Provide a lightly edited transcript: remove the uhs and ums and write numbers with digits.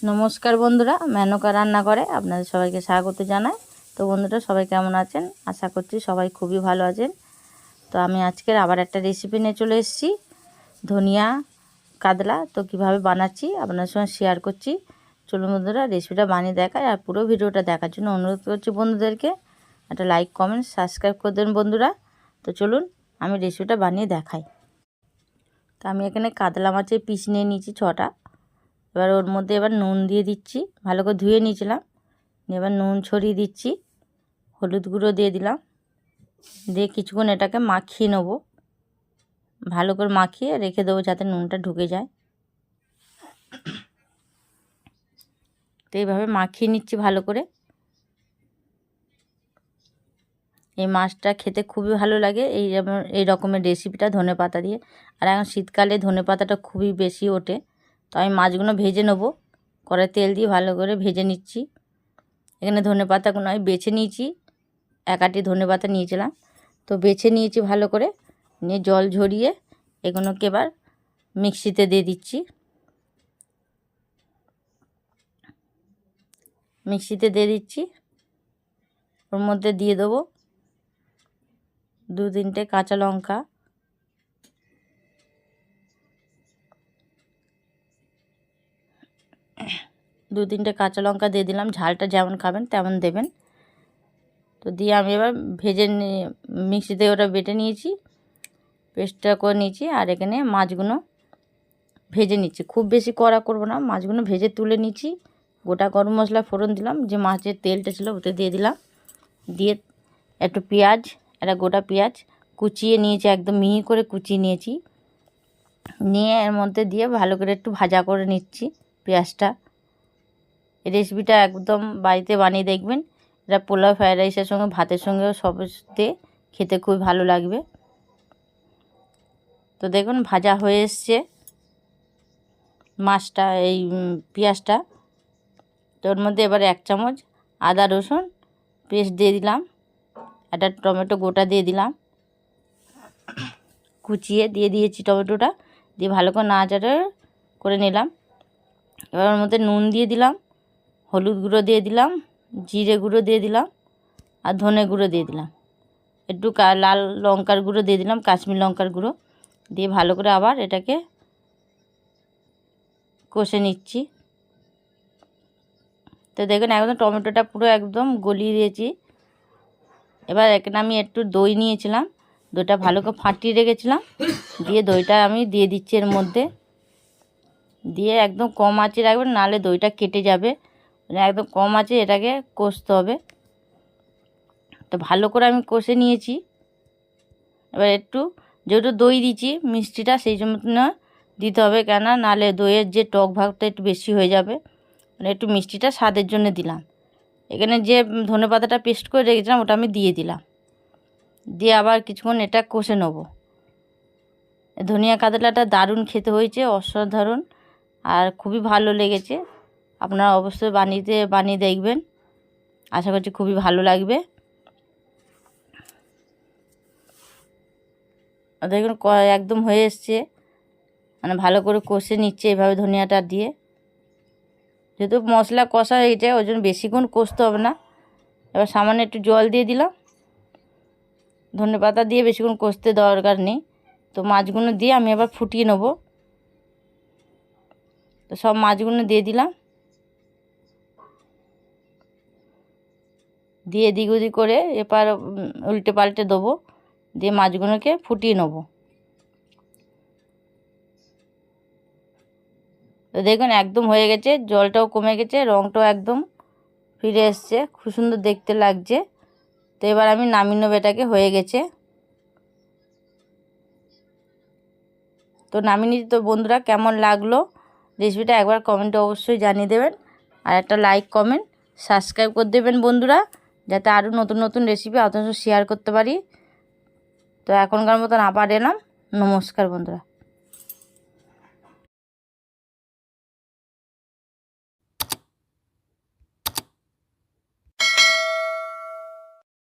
নমস্কার বন্ধুরা, মেনকা রান্নাঘরে আপনাদের সবাইকে স্বাগত জানাই। তো বন্ধুরা, সবাই কেমন আছেন? আশা করছি সবাই খুবই ভালো আছেন। তো আমি আজকের আবার একটা রেসিপি নিয়ে চলে এসেছি, ধনিয়া কাতলা। তো কিভাবে বানাচ্ছি আপনাদের সঙ্গে শেয়ার করছি। চলুন বন্ধুরা, রেসিপিটা বানিয়ে দেখায়। আর পুরো ভিডিওটা দেখার জন্য অনুরোধ করছি বন্ধুদেরকে একটা লাইক, কমেন্ট, সাবস্ক্রাইব করে দেন বন্ধুরা। তো চলুন আমি রেসিপিটা বানিয়ে দেখাই। তো আমি এখানে কাতলা মাছের পিস নিয়ে নিয়েছি 6টা। এবার ওর মধ্যে এবার নুন দিয়ে দিচ্ছি, ভালো করে ধুয়ে নিয়েছিলাম। এবার নুন ছড়িয়ে দিচ্ছি, হলুদ গুঁড়ো দিয়ে দিলাম, দিয়ে কিছুক্ষণ এটাকে মাখিয়ে নেব। ভালো করে মাখিয়ে রেখে দেবো যাতে নুনটা ঢুকে যায়। তো এইভাবে মাখিয়ে নিচ্ছি ভালো করে। এই মাছটা খেতে খুবই ভালো লাগে, এই রকমের রেসিপিটা ধনেপাতা দিয়ে। আর এখন শীতকালে ধনেপাতাটা খুবই বেশি ওঠে। তো আমি মাছগুলো ভেজে নেব, কড়াই তেল দিয়ে ভালো করে ভেজে নিচ্ছি। এখানে ধনেপাতাগুলো আমি বেছে নিয়েছি, 1 আঁটি ধনেপাতা নিয়েছিলাম। তো বেছে নিয়েছি ভালো করে, নিয়ে জল ঝরিয়ে এগুলোকে এবার মিক্সিতে দিয়ে দিচ্ছি। ওর মধ্যে দিয়ে দেবো 2-3টে কাঁচা লঙ্কা, দিয়ে দিলাম। ঝালটা যেমন খাবেন তেমন দেবেন। তো দিয়ে আমি এবার মিক্সিতে ওটা বেটে নিয়েছি, পেস্টটা করে নিয়েছি। আর এখানে মাছগুলো ভেজে নিচ্ছি, খুব বেশি কড়া করব না। মাছগুলো ভেজে তুলে নিচ্ছি। গোটা গরম মশলা ফোড়ন দিলাম, যে মাছের তেলটা ছিল ওতে দিয়ে দিলাম। দিয়ে একটু পেঁয়াজ, একটা গোটা পেঁয়াজ কুচিয়ে নিয়েছি, একদম মিহি করে কুচিয়ে নিয়েছি। নিয়ে এর মধ্যে দিয়ে ভালো করে একটু ভাজা করে নিচ্ছি পেঁয়াজটা। এই রেসিপিটা একদম বাড়িতে বানিয়ে দেখবেন। এটা পোলাও, ফ্রায়েড রাইসের সঙ্গে, ভাতের সঙ্গেও সবতে খেতে খুব ভালো লাগবে। তো দেখুন ভাজা হয়ে এসছে মাছটা, এই পেঁয়াজটা। তো ওর মধ্যে এবার 1 চামচ আদা রসুন পেস্ট দিয়ে দিলাম, একটা টমেটো গোটা দিয়ে দিলাম, কুচিয়ে দিয়ে দিয়েছি টমেটোটা। দিয়ে ভালো করে নাড়াচাড়া করে নিলাম। এবার ওর মধ্যে নুন দিয়ে দিলাম, হলুদ গুঁড়ো দিয়ে দিলাম, জিরে গুঁড়ো দিয়ে দিলাম, আর ধনে গুঁড়ো দিয়ে দিলাম। একটু লাল লঙ্কার গুঁড়ো দিয়ে দিলাম, কাশ্মীর লঙ্কার গুঁড়ো। দিয়ে ভালো করে আবার এটাকে কষে নিচ্ছি। তো দেখুন একদম টমেটোটা পুরো একদম গলিয়ে দিয়েছি। এবার এখানে আমি একটু দই নিয়েছিলাম, দইটা ভালো করে ফাটিয়ে রেখেছিলাম। দিয়ে দইটা আমি দিয়ে দিচ্ছি এর মধ্যে। দিয়ে একদম কম আঁচে রাখবেন, নাহলে দইটা কেটে যাবে। একদম কম আঁচে এটাকে কষতে হবে। তো ভালো করে আমি কষে নিয়েছি। এবার একটু যেহেতু দই দিচ্ছি, মিষ্টিটা সেই জন্য দিতে হবে, কেননা নাহলে দইয়ের যে টক ভাগটা একটু বেশি হয়ে যাবে। একটু মিষ্টিটা স্বাদের জন্য দিলাম। এখানে যে ধনেপাতাটা পেস্ট করে রেখেছিলাম ওটা আমি দিয়ে দিলাম। দিয়ে আবার কিছুক্ষণ এটা কষে নেব। ধনিয়া কাতলাটা দারুণ খেতে হয়েছে, অসাধারণ, আর খুবই ভালো লেগেছে। আপনারা অবশ্যই বানিয়ে দেখবেন, আশা করছি খুবই ভালো লাগবে। দেখুন একদম হয়ে এসছে, মানে ভালো করে কষে নিচ্ছে এভাবে ধনিয়াটা দিয়ে। যেহেতু মশলা কষা হয়ে গেছে ওই জন্য বেশিক্ষণ কষতে হবে না। এবার সামান্য একটু জল দিয়ে দিলাম, ধনেপাতা দিয়ে বেশিক্ষণ কষতে দরকার নেই। তো মাছগুলো দিয়ে আমি আবার ফুটিয়ে নেব। তো সব মাছগুলো দিয়ে দিলাম, দিয়ে এদিক ওদিক করে এবার উল্টে পাল্টে দেবো। দিয়ে মাছগুলোকে ফুটিয়ে নেব। তো দেখুন একদম হয়ে গেছে, জলটাও কমে গেছে, রঙটাও একদম ফিরে এসছে, খুব সুন্দর দেখতে লাগছে। তো এবার আমি নামিয়ে নেব, এটাকে হয়ে গেছে। তো নামিয়ে নিচ্ছি। তো বন্ধুরা, কেমন লাগলো রেসিপিটা একবার কমেন্টে অবশ্যই জানিয়ে দেবেন। আর একটা লাইক, কমেন্ট, সাবস্ক্রাইব করে দেবেন বন্ধুরা, যাতে আরও নতুন নতুন রেসিপি আপনাদের সাথে শেয়ার করতে পারি। তো এখনকার মতন আবার এলাম। নমস্কার বন্ধুরা।